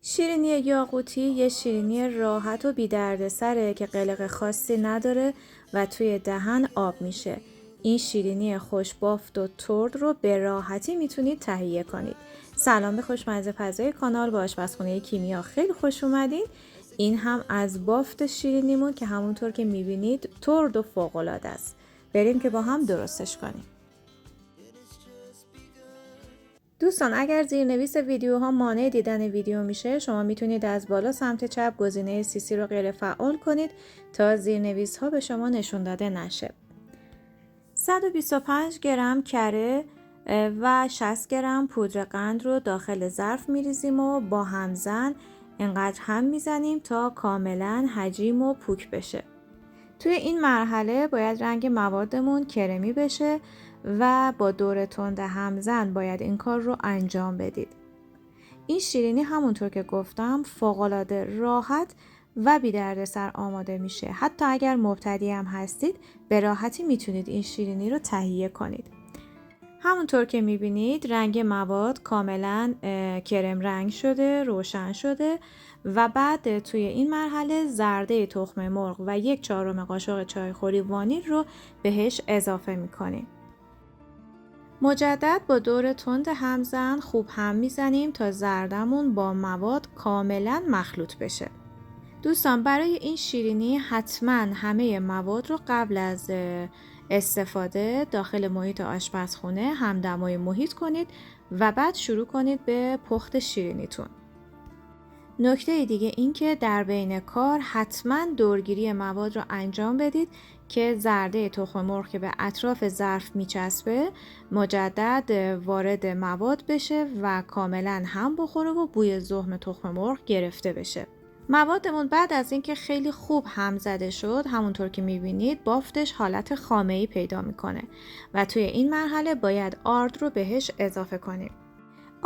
شیرینی یاقوتی یه شیرینی راحت و بی دردسره که قلق خاصی نداره و توی دهن آب میشه. این شیرینی خوشبافت و ترد رو به راحتی میتونید تهیه کنید. سلام به خوشمزه پزای کانال با آشپزخونه کیمیا، خیلی خوش اومدین. این هم از بافت شیرینیمون که همونطور که میبینید ترد و فوق‌العاده است. بریم که با هم درستش کنیم. دوستان اگر زیرنویس ویدیوها مانع دیدن ویدیو میشه، شما میتونید از بالا سمت چپ گزینه CC رو غیر فعال کنید تا زیرنویس ها به شما نشون داده نشه. 125 گرم کره و 60 گرم پودر قند رو داخل ظرف میریزیم و با همزن انقدر هم میزنیم تا کاملا حجیم و پوک بشه. توی این مرحله باید رنگ موادمون کرمی بشه و با دور تند همزن باید این کار رو انجام بدید. این شیرینی همونطور که گفتم فوق‌العاده راحت و بی دردسر آماده میشه. حتی اگر مبتدی هم هستید به راحتی میتونید این شیرینی رو تهیه کنید. همونطور که میبینید رنگ مواد کاملا کرم رنگ شده، روشن شده و بعد توی این مرحله زرده تخم مرغ و 1/4 قاشق چایخوری وانیل رو بهش اضافه میکنیم. مجدد با دور تند همزن خوب هم میزنیم تا زردمون با مواد کاملا مخلوط بشه. دوستان برای این شیرینی حتما همه مواد رو قبل از استفاده داخل محیط آشپزخونه همدمای محیط کنید و بعد شروع کنید به پخت شیرینیتون. نکته دیگه این که در بین کار حتما دورگیری مواد رو انجام بدید که زرده تخم مرغ که به اطراف ظرف میچسبه مجدد وارد مواد بشه و کاملا هم بخوره و بوی زهم تخم مرغ گرفته بشه. موادمون بعد از اینکه خیلی خوب هم زده شد، همونطور که میبینید بافتش حالت خامه‌ای پیدا میکنه و توی این مرحله باید آرد رو بهش اضافه کنیم.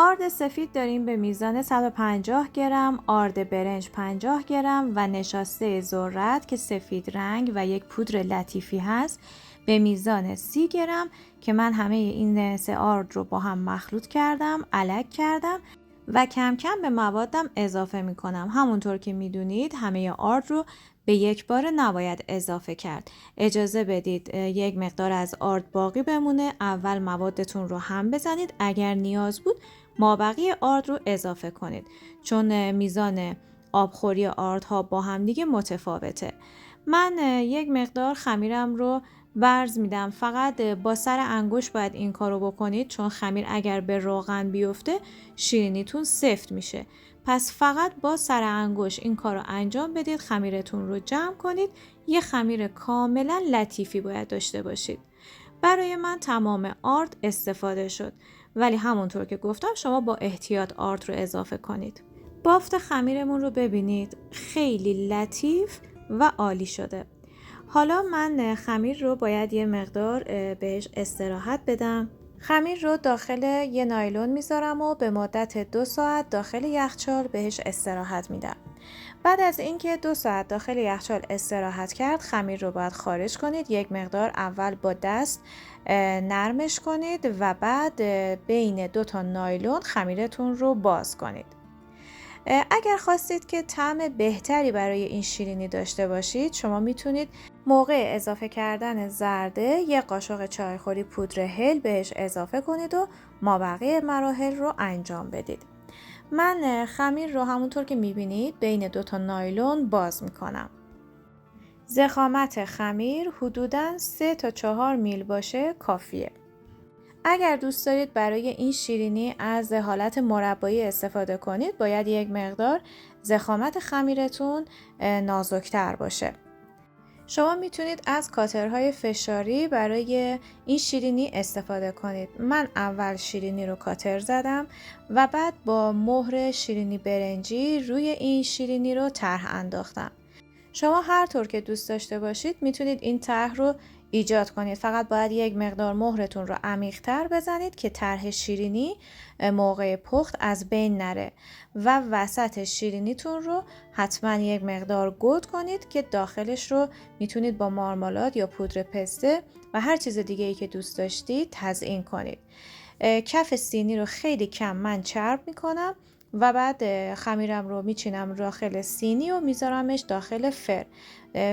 آرد سفید داریم به میزان 150 گرم، آرد برنج 50 گرم و نشاسته ذرت که سفید رنگ و یک پودر لطیفی هست به میزان 30 گرم که من همه این سه آرد رو با هم مخلوط کردم، الک کردم و کم کم به موادم اضافه می کنم. همونطور که میدونید همه آرد رو به یک بار نباید اضافه کرد. اجازه بدید یک مقدار از آرد باقی بمونه. اول موادتون رو هم بزنید. اگر نیاز بود مابقی آرد رو اضافه کنید. چون میزان آبخوری آردها با هم دیگه متفاوته. من یک مقدار خمیرم رو ورز میدم. فقط با سر انگشت باید این کارو بکنید چون خمیر اگر به روغن بیفته شیرینیتون سفت میشه. پس فقط با سر انگشت این کارو انجام بدید. خمیرتون رو جمع کنید. یه خمیر کاملا لطیفی باید داشته باشید. برای من تمام آرد استفاده شد. ولی همونطور که گفتم شما با احتیاط آرد رو اضافه کنید. بافت خمیرمون رو ببینید خیلی لطیف و عالی شده. حالا من خمیر رو باید یه مقدار بهش استراحت بدم. خمیر رو داخل یه نایلون میذارم و به مدت 2 ساعت داخل یخچال بهش استراحت میدم. بعد از اینکه 2 ساعت داخل یخچال استراحت کرد خمیر رو باید خارج کنید. یک مقدار اول با دست نرمش کنید و بعد بین 2 تا نایلون خمیرتون رو باز کنید. اگر خواستید که طعم بهتری برای این شیرینی داشته باشید شما میتونید موقع اضافه کردن زرده 1 قاشق چایخوری پودر هل بهش اضافه کنید و مابقی مراحل رو انجام بدید. من خمیر رو همونطور که میبینید بین 2 تا نایلون باز میکنم. ضخامت خمیر حدوداً 3 تا 4 میل باشه کافیه. اگر دوست دارید برای این شیرینی از حالت مربایی استفاده کنید باید یک مقدار ضخامت خمیرتون نازکتر باشه. شما میتونید از کاترهای فشاری برای این شیرینی استفاده کنید. من اول شیرینی رو کاتر زدم و بعد با مهر شیرینی برنجی روی این شیرینی رو طرح انداختم. شما هر طور که دوست داشته باشید میتونید این طرح رو ایجاد کنید. فقط باید یک مقدار مهرتون رو عمیق‌تر بزنید که طرح شیرینی موقع پخت از بین نره و وسط شیرینیتون رو حتما یک مقدار گود کنید که داخلش رو میتونید با مارمالاد یا پودر پسته و هر چیز دیگه ای که دوست داشتید تزیین کنید. کف سینی رو خیلی کم من چرب میکنم و بعد خمیرم رو میچینم داخل سینی و میذارمش داخل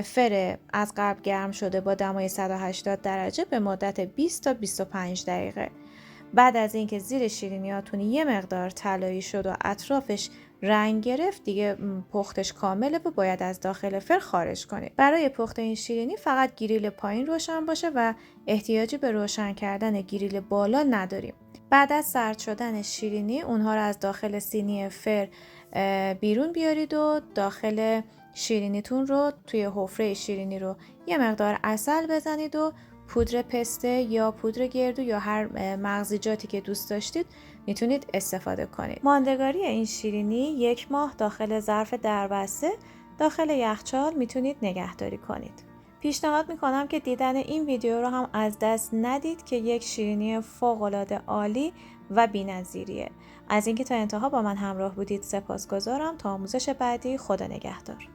فر از قبل گرم شده با دمای 180 درجه به مدت 20 تا 25 دقیقه. بعد از اینکه زیر شیرینیاتون یه مقدار طلایی شد و اطرافش رنگ گرفت، دیگه پختش کامله و باید از داخل فر خارج کنید. برای پخت این شیرینی فقط گریل پایین روشن باشه و احتیاجی به روشن کردن گریل بالا نداریم. بعد از سرد شدن شیرینی اونها رو از داخل سینی فر بیرون بیارید و داخل شیرینیتون رو توی حفره شیرینی رو یه مقدار عسل بزنید و پودر پسته یا پودر گردو یا هر مغزیجاتی که دوست داشتید میتونید استفاده کنید. ماندگاری این شیرینی 1 ماه داخل ظرف دربسته داخل یخچال میتونید نگهداری کنید. پیشنهاد میکنم که دیدن این ویدیو رو هم از دست ندید که یک شیرینی فوق‌العاده عالی و بی‌نظیریه. از اینکه تا انتها با من همراه بودید سپاسگزارم. تا آموزش بعدی، خدا نگهدار.